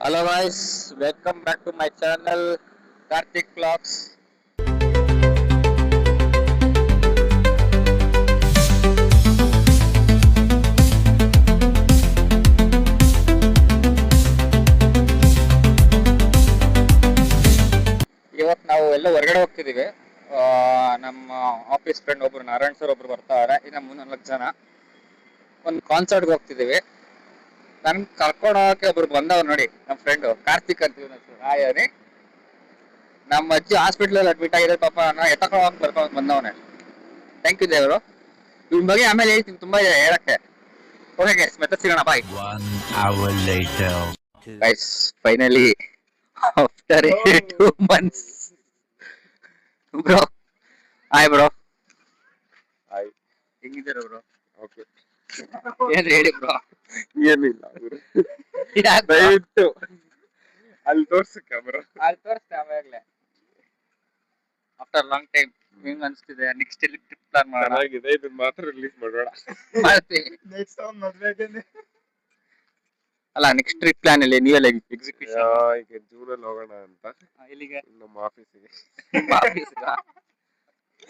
Hello guys, welcome back to my channel Karthik Vlogs. ಇವತ್ತು ನಾವು ಎಲ್ಲ ಹೊರಗಡೆ ಹೋಗ್ತಿದ್ದೀವಿ. ನಮ್ಮ ಆಫೀಸ್ ಫ್ರೆಂಡ್ ಒಬ್ರು ನಾರಾಯಣ್ ಸರ್ ಒಬ್ರು ಬರ್ತಾರೆ. ಇನ್ನು 3-4 ಜನ ಒಂದು ಕಾನ್ಸರ್ಟ್ಗೆ ಹೋಗ್ತಿದ್ದೀವಿ. ನನ್ ಕರ್ಕೊಂಡು ಹೋಗಕ್ಕೆ ಒಬ್ರು ಬಂದವ್ರು ನೋಡಿ, ನಮ್ಮ ಫ್ರೆಂಡ್ ಕಾರ್ತಿಕ್ ಅಂತೀವಿ ಹಾಯ್. ನಮ್ಮ ಅಜ್ಜಿ ಹಾಸ್ಪಿಟ್ಲಲ್ಲಿ ಅಡ್ಮಿಟ್ ಆಗಿದೆ ಪಾಪ, ಎತ್ತಕೊಂಡು ಹೋಗಿ ಕರ್ಕೊಂಡು ಬಂದವನೆ. ಥ್ಯಾಂಕ್ ಯು ದೇವರು. ಇವ್ನ ಬಗ್ಗೆ ಆಮೇಲೆ ಹೇಳ್ತೀನಿ, ತುಂಬಾ ಇದೆ ಹೇಳಕ್ಕೆ. ಓಕೆ ಗೈಸ್, ಮತ್ತೆ ಸಿಗೋಣ, bye. 1 hour later. Guys, finally after 2 months bro. Hi bro. Hi, ಹೆಂಗಿದ್ದೀರ ಬ್ರೋ? ಓಕೆ. ಏನ್ ಹೇಳಿ ಬ್ರೋ. ಏನಿಲ್ಲ ದಯವಿಟ್ಟು ಅಲ್ಲಿ ತೋರ್ಸು ಕ್ಯಾಮ್ರಾ. ಅಲ್ಲಿ ತೋರಿಸ್ತೆ ಆಮೇಲೆ. ಆಫ್ಟರ್ ಲಾಂಗ್ ಟೈಮ್ ಹೆಂಗ್ ಅನ್ಸ್ತಿದೆ? ನೆಕ್ಸ್ಟ್ ಎಲ್ಲಿ ಟ್ರಿಪ್ ಪ್ಲಾನ್ ಮಾಡೋಣ? ಚೆನ್ನಾಗಿದೆ, ಇದನ್ನ ಮಾತ್ರ ರಿಲೀಸ್ ಮಾಡೋಣ. ಮಾಡ್ತೀವಿ. ನೆಕ್ಸ್ಟ್ ಅವ್ನು ಮದ್ವೆಗೆ ಅಲ್ಲ, ನೆಕ್ಸ್ಟ್ ಟ್ರಿಪ್ ಪ್ಲಾನ್ ಅಲ್ಲಿ ನೀವೆಲ್ಲ ಎಕ್ಸಿಕ್ಯೂಷನ್ ಈಗ ಜೂನಲ್ಲಿ ಹೋಗೋಣ ಅಂತ. ಇಲ್ಲಿಗೆ ನಮ್ಮ ಆಫೀಸಿಗೆ.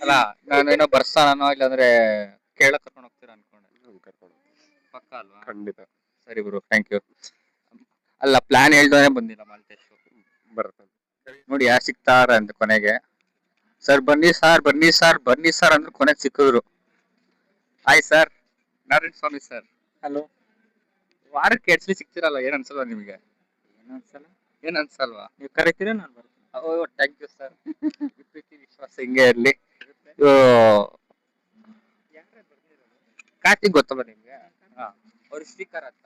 ಅಲ್ಲ, ನಾನು ಏನೋ ಬರ್ಸಾನೋ ಇಲ್ಲಾಂದ್ರೆ ಕೇಳಕ್ ಕರ್ಕೊಂಡು ಹೋಗ್ತೀರಾ ಅನ್ಕೊಂಡೆ. ಕರ್ಕೊಂಡು ಪಕ್ಕ ಅಲ್ವಾ? ಖಂಡಿತ ಸರಿ ಬ್ರೋ, ಥ್ಯಾಂಕ್ ಯು. ಅಲ್ಲ, ಪ್ಲಾನ್ ಹೇಳ್ದೋನೆ ಬಂದಿಲ್ಲ ಮಾಲ್ತೇಶ್. ಬರ್ತಾನೆ ನೋಡಿ ಯಾರು ಸಿಗ್ತಾರ ಅಂತ ಕೊನೆಗೆ. ಸರ್ ಬನ್ನಿ ಸರ್, ಬನ್ನಿ ಸರ್, ಬನ್ನಿ ಸರ್ ಅಂದ್ರೆ ಕೊನೆಗೆ ಸಿಕ್ಕಿದ್ರು. ಹಾಯ್ ಸರ್, ನಾರಾಯಣ ಸ್ವಾಮಿ ಸರ್. ಹಲೋ. ವಾರಕ್ಕೆ ಎಡ್ಸ್ಲಿ ಸಿಗ್ತಿರಲ್ಲ, ಏನ್ ಅನ್ಸಲ್ವಾ ನಿಮಗೆ? ಏನ್ ಅನ್ಸಲ್ವಾ? ನೀವು ಕರಿತೀರಾ, ನಾನು ಬರ್ತೀನಿ. ಓ, ಥ್ಯಾಂಕ್ ಯು ಸರ್. ಪ್ರೀತಿ ವಿಶ್ವಾಸ ಹಿಂಗೆ ಇರ್ಲಿ. ಕಾರ್ತಿಕ್ ಗೊತ್ತಲ್ಲ ನಿಮ್ಗೆ? ಅವ್ರು ಸ್ಪೀಕರ್ ಅಂತ.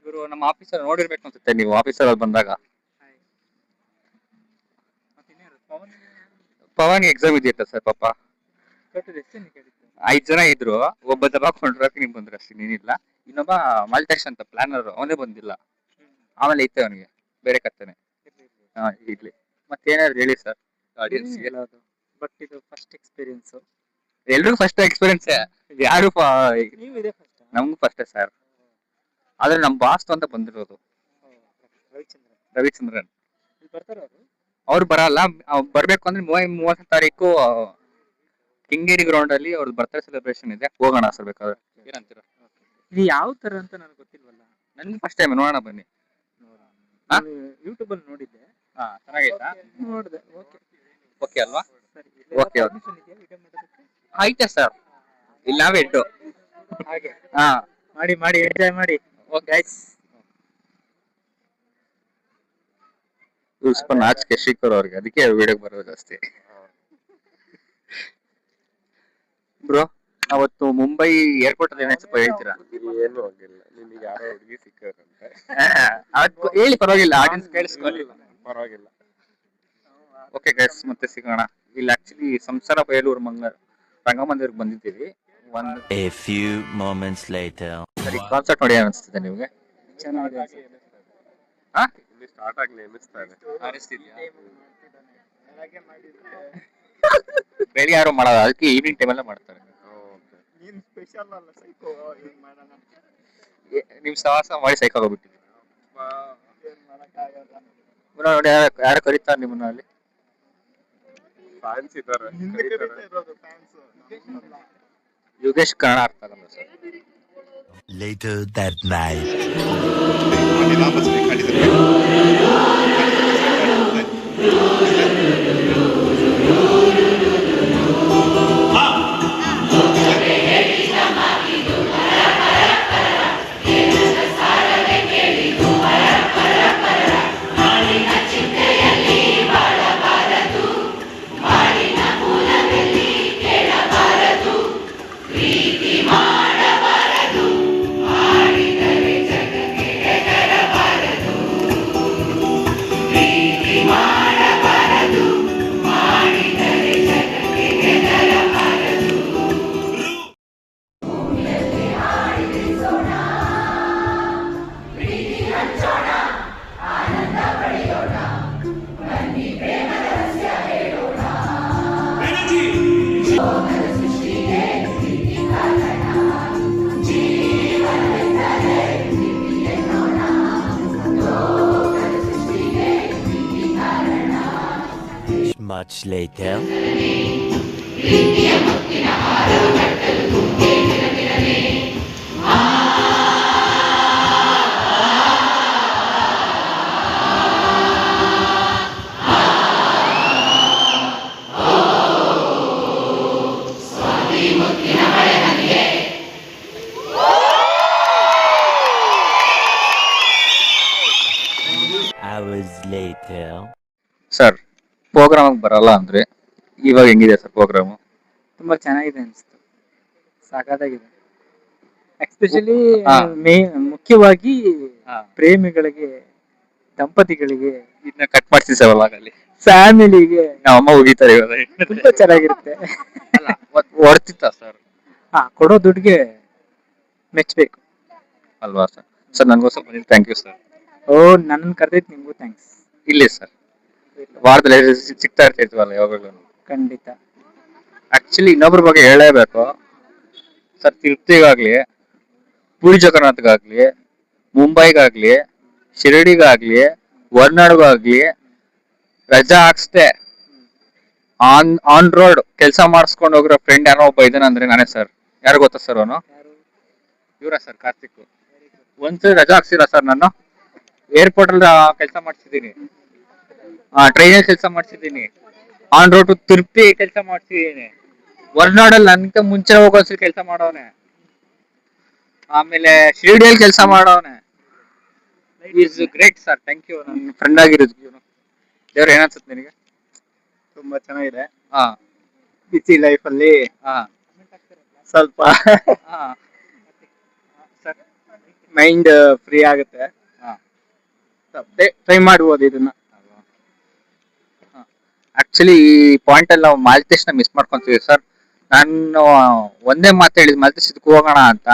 ಇವರು ನಮ್ಮ ಆಫೀಸರ್ ನೋಡಿರ್ಬೇಕು ಅನ್ಸುತ್ತೆ ನೀವು, ಆಫೀಸರ್ ಅಲ್ಲಿ ಬಂದಾಗ. ಪವನ್ ಎಕ್ಸಾಮ್ ಇದೆಯಲ್ಲ ಸರ್ ಪಾಪ. 5 ಜನ ಇದ್ರು, ಒಬ್ಬ ದಬಾಕೊಂಡ್ರಕ್ಕೆ ನಿಮ್ ಬಂದ್ರೆ ಅಷ್ಟೇ, ನೀನಿಲ್ಲ. ಇನ್ನೊಬ್ಬ ಮಾಲ್ತೇಶ್ ಅಂತ ಪ್ಲಾನರ್, ಅವನೇ ಬಂದಿಲ್ಲ. ಆಮೇಲೆ ಐತೆ ಅವನಿಗೆ ಬೇರೆ ಕತ್ತನೆ. ಇರ್ಲಿ, ಮತ್ತೇನಾದ್ರು ಹೇಳಿ ಸರ್ ಆಡಿಯನ್ಸ್ಗೆ. ಬಟ್ ಇದು ಫಸ್ಟ್ ಎಕ್ಸ್ಪೀರಿಯನ್ಸ್. ಎಲ್ರಿಗೂ ಫಸ್ಟ್ ಎಕ್ಸ್ಪೀರಿಯನ್ಸ್. ಯಾರು ನೀವು ಇದೆ ಫಸ್ಟ್? ನಮ್ಗೂ ಫಸ್ಟೇ ಸರ್. ಆದ್ರೆ ನಮ್ ಬಾಸ್ ಅಂತ ಬಂದಿರೋದು ರವಿಚಂದ್ರನ್. ಬರ್ತಾರ ಅವರು? ಅವ್ರು ಬರಲ್ಲ. ಬರ್ಬೇಕು ಅಂದ್ರೆ 30 ತಾರೀಕು ಕೆಂಗೇರಿ ಗ್ರೌಂಡ್ ಅಲ್ಲಿ ಅವ್ರದ್ದು ಬರ್ತ್ಡೇ ಸೆಲೆಬ್ರೇಷನ್ ಇದೆ, ಹೋಗೋಣ ಸರ್ ಬೇಕಾದ್ರೆ. ಏನಂತೀರಾ? ಇದು ಯಾವ ತರ ಅಂತ ನನಗೆ ಗೊತ್ತಿಲ್ವಲ್ಲ. ನನ್ಗೂ ಫಸ್ಟ್ ಟೈಮ್, ನೋಡೋಣ ಬನ್ನಿ. ಯೂಟ್ಯೂಬ್ ಅಲ್ಲಿ ನೋಡಿದ್ದೆ. ಚೆನ್ನಾಗೈತಾ? ನೋಡಿದೆ. ಓಕೆ ಓಕೆ ಅಲ್ವಾ? ಸರಿ. ಓಕೆ ಓಕೆ, ಇದೆಯಾ ವಿಡಿಯೋ ಮಾಡೋದಕ್ಕೆ? ಆಯ್ತಾ ಸರ್. ಇಲ್ಲಿ ನಾವೇ ಇಟ್ಟು ಹಾಗೆ ಹಾ ಮಾಡಿ ಮಾಡಿ ಎಂಜಾಯ್ ಮಾಡಿ. Okay guys. ಸ್ವಲ್ಪ ನಾಚಿಕೆ ಶ್ರೀಕರ್ ಅವ್ರಿಗೆ, ಅದಕ್ಕೆ ವಿಡಿಯೋಗೆ ಬರೋದು ಜಾಸ್ತಿ. ಬ್ರೋ, ಅವತ್ತು ಮುಂಬೈ ಏರ್ಪೋರ್ಟ್ ಅಲ್ಲಿ ಏನಾಯ್ತು ಸ್ವಲ್ಪ ಹೇಳ್ತೀರಾ? ಏನು ಆಗಿಲ್ಲ, ನಿನಗೆ ಯಾರೋ ಹುಡುಗಿ ಸಿಕ್ಕಾರಂತೆ. ಅವತ್ತು ಹೇಳಿ, ಪರವಾಗಿಲ್ಲ, ಆಡಿಯನ್ಸ್ ಕೇಳಿಸ್ಕೊಳ್ಳಿ. ಪರವಾಗಿಲ್ಲ. ಓಕೆ ಗೈಸ್, ಮತ್ತೆ ಸಿಗೋಣ. ಇಲ್ಲಿ ಆಕ್ಚುಲಿ ಸಂಸಾರ ಬಯಲೂರು ರಂಗಮಂದಿರಕ್ಕೆ ಬಂದಿದ್ದೀವಿ. A few moments later. ಸರಿ, ಕಾನ್ಸರ್ಟ್ ನೋಡಿ ಅನಿಸ್ತಿದೆ ನಿಮ್ಗೆ? ಚೆನ್ನಾಗಿದೆ. ಹಾ, ಇಲ್ಲಿ ಸ್ಟಾರ್ಟ್ ಆಗ್ಲಿ ಅನ್ನಿಸ್ತಾರೆ. ಅನಿಸ್ತಿದ್ಯಾ? ಬೆಳಿಗ್ಗೆ ಯಾರು ಮಾಡಲ್ಲ, ಅದಕ್ಕೆ ಈವ್ನಿಂಗ್ ಟೈಮಲ್ಲೇ ಮಾಡ್ತಾರೆ. ನೀನ್ ಸ್ಪೆಷಲ್ ಅಲ್ಲ, ಸೈಕೋ ಮಾಡೋಣ. ನಿಮ್ ಸವಾಸ ಮಾಡಿ ಸೈಕಾಗೋಗ್ಬಿಟ್ಟಿದೆ. ನೋಡಿ, ಯಾರು ಕರೀತಾರೆ ನಿಮ್ಮನ್ನ ಅಲ್ಲಿ? ಫ್ಯಾನ್ಸ್ ಇದ್ದಾರೆ. ಯೋಗೇಶ್ ಕನ್ನಡ ಅರ್ಥ ಆಗಲ್ಲ sir. Later that night. much later. Hours later. Sir programme ಬರಲ್ಲ ಅಂದ್ರೆ ಇವಾಗ ಹೆಂಗಿದೆ ಸರ್ ಪ್ರೋಗ್ರಾಮು? ತುಂಬಾ ಚೆನ್ನಾಗಿದೆ ಅನಿಸ್ತು, ಸಾಕಾಗಿದೆ. ಎಸ್ಪೆಷಲಿ ಹಾ. ಮುಖ್ಯವಾಗಿ ಹಾ. ಪ್ರೇಮಿಗಳಿಗೆ, ದಂಪತಿಗಳಿಗೆ, ಇದನ್ನ ಕಟ್ ಮಾಡ್ತೀನಿ ಸರ್ ಅಲ್ಲಿ ಫ್ಯಾಮಿಲಿಗೆ ನಮ್ಮ ಅಮ್ಮ ಹೋಗಿತಾರೆ ಇವಾಗ. ತುಂಬಾ ಚೆನ್ನಾಗಿರುತ್ತೆ. ಅಲ್ಲ ಹೊಡ್ತಿತ್ತ ಸರ್ ಹಾ, ಕೊಡೋ ದುಡ್ಡಿಗೆ ಮೆಚ್ಚಬೇಕು. ಅಲ್ವಾ ಸರ್? ಸರ್ ನನಗೋಸ್ಕರ ಬಂದಿದ್ದು ಥ್ಯಾಂಕ್ ಯು ಸರ್. ಓ, ನನ್ನನ್ನು ಕರೆದಿದ್ದು ನಿಮಗೂ ಥ್ಯಾಂಕ್ಸ್. ಇಲ್ಲಿ ಸರ್ ವಾರದಲ್ಲಿ ಸಿಗ್ತಾ ಇರ್ತೀವಲ್ಲ ಯಾವಾಗಲೂ. ಖಂಡಿತ. ಆಕ್ಚುಲಿ ಇನ್ನೊಬ್ರ ಬಗ್ಗೆ ಹೇಳಲೇಬೇಕು ಸರ್. ತಿರುಪ್ತಿಗಾಗ್ಲಿ, ಪುರಿ ಜಗನ್ನಾಥ್ಗಾಗ್ಲಿ, ಮುಂಬೈಗಾಗ್ಲಿ, ಶಿರಡಿಗಾಗ್ಲಿ, ಹೊರನಾಡ್ಗಾಗ್ಲಿ ರಜಾ ಹಾಕ್ಸ್ದೆ ಆನ್ ರೋಡ್ ಕೆಲಸ ಮಾಡಿಸ್ಕೊಂಡು ಹೋಗಿರೋ ಫ್ರೆಂಡ್ ಯಾರೋ ಒಬ್ಬ ಇದ್ದಾನೆ ಅಂದ್ರೆ ನಾನೇ ಸರ್. ಯಾರು ಗೊತ್ತಾ ಸರ್ ಅವನು? ಇವರ ಸರ್, ಕಾರ್ತಿಕ್. ಒಂದ್ಸರಿ ರಜಾ ಹಾಕ್ಸಿಲ್ಲ ಸರ್. ನಾನು ಏರ್ಪೋರ್ಟ್ ಅಲ್ಲಿ ಕೆಲಸ ಮಾಡ್ಸಿದ್ದೀನಿ, ಟ್ರೈನಲ್ಲಿ ಕೆಲಸ ಮಾಡ್ಸಿದ್ದೀನಿ, ಆನ್ ರೋಡ್ ತಿರುಪ್ತಿ ಕೆಲಸ ಮಾಡ್ಸಿದ್ದೀನಿ, ಹೊರನಾಡಲ್ಲಿ ನನ್ಗಿಂತ ಮುಂಚೆ ಹೋಗೋನ್ಸರಿ ಕೆಲಸ ಮಾಡೋನೆ, ಆಮೇಲೆ ಶಿರಡಿಯಲ್ಲಿ ಕೆಲಸ ಮಾಡೋನೆ. Is great sir. Thank you. ನನ್ನ ಫ್ರೆಂಡ್ ಆಗಿರೋದು ದೇವ್ರು. ಏನನ್ಸುತ್ತೆ ನಿನಗೆ? ತುಂಬಾ ಚೆನ್ನಾಗಿದೆ. ಹಾ ಬಿಸಿ ಲೈಫ್ ಅಲ್ಲಿ ಹಾ ಸ್ವಲ್ಪ ಹಾ ಸರ್. ಮೈಂಡ್ ಫ್ರೀ ಆಗುತ್ತೆ. ಹಾ ಟ್ರೈ ಮಾಡ್ಬೋದು ಇದನ್ನ. ಆಕ್ಚುಲಿ ಈ ಪಾಯಿಂಟ್ ಅಲ್ಲಿ ನಾವು ಮಾಲ್ತೇಶ್ ನ ಮಿಸ್ ಮಾಡ್ಕೊಂತೀವಿ ಸರ್. ನಾನು ಒಂದೇ ಮಾತು ಹೇಳಿದ್, ಮಾಲ್ತೇಶ್ ಇದಕ್ಕೆ ಹೋಗೋಣ ಅಂತ.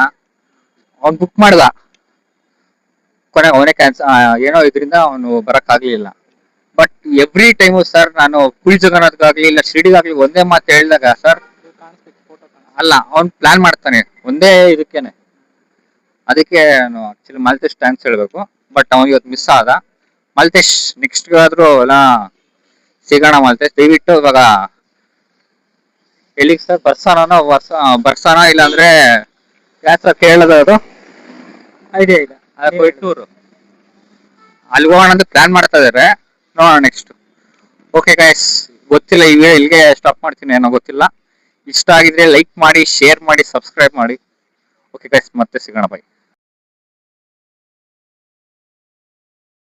ಅವ್ನು ಬುಕ್ ಮಾಡ್ದ, ಕೊನೆಗೆ ಅವನೇ ಏನೋ ಇದರಿಂದ ಅವನು ಬರಕ್ ಆಗ್ಲಿಲ್ಲ. ಬಟ್ ಎವ್ರಿ ಟೈಮು ಸರ್ ನಾನು ಪುರಿ ಜಗನ್ನಾಥ್ಗಾಗ್ಲಿ ಇಲ್ಲ ಶಿರಡಿಗಾಗ್ಲಿ ಒಂದೇ ಮಾತು ಹೇಳಿದಾಗ ಸರ್, ಅಲ್ಲ ಅವ್ನು ಪ್ಲಾನ್ ಮಾಡ್ತಾನೆ ಒಂದೇ ಇದಕ್ಕೇನೆ. ಅದಕ್ಕೆ ನಾನು ಆಕ್ಚುಲಿ ಮಾಲ್ತೇಶ್ ಥ್ಯಾಂಕ್ಸ್ ಹೇಳ್ಬೇಕು. ಬಟ್ ಅವ್ನು ಇವತ್ತು ಮಿಸ್ ಆದ. ಮಾಲ್ತೇಶ್ ನೆಕ್ಸ್ಟ್ ಆದ್ರೂ ಎಲ್ಲ ಸಿಗೋಣ ಮಾಲ್ತೇಶ್. ದಯವಿಟ್ಟು ಇವಾಗ ಎಲ್ಲಿಗೆ ಸರ್? ಬರ್ಸಾನ ಇಲ್ಲಾಂದ್ರೆ ಯಾತ್ರ ಕೇಳದ ಅದು ಐಡಿಯಾ ಇಲ್ಲ. ಕೊಯ್ಟೂರು ಅಲ್ಲಿ ಹೋಗೋಣ ಅಂತ ಪ್ಲಾನ್ ಮಾಡ್ತಾ ಇದಾರೆ. ನೋಡೋಣ ನೆಕ್ಸ್ಟ್. ಓಕೆ ಗೈಸ್, ಗೊತ್ತಿಲ್ಲ, ಈಗ ಇಲ್ಲಿಗೆ ಸ್ಟಾಪ್ ಮಾಡ್ತೀನಿ, ಏನೋ ಗೊತ್ತಿಲ್ಲ. ಇಷ್ಟ ಆಗಿದ್ರೆ ಲೈಕ್ ಮಾಡಿ, ಶೇರ್ ಮಾಡಿ, ಸಬ್ಸ್ಕ್ರೈಬ್ ಮಾಡಿ. ಓಕೆ ಗೈಸ್, ಮತ್ತೆ ಸಿಗೋಣ. ಬೈ.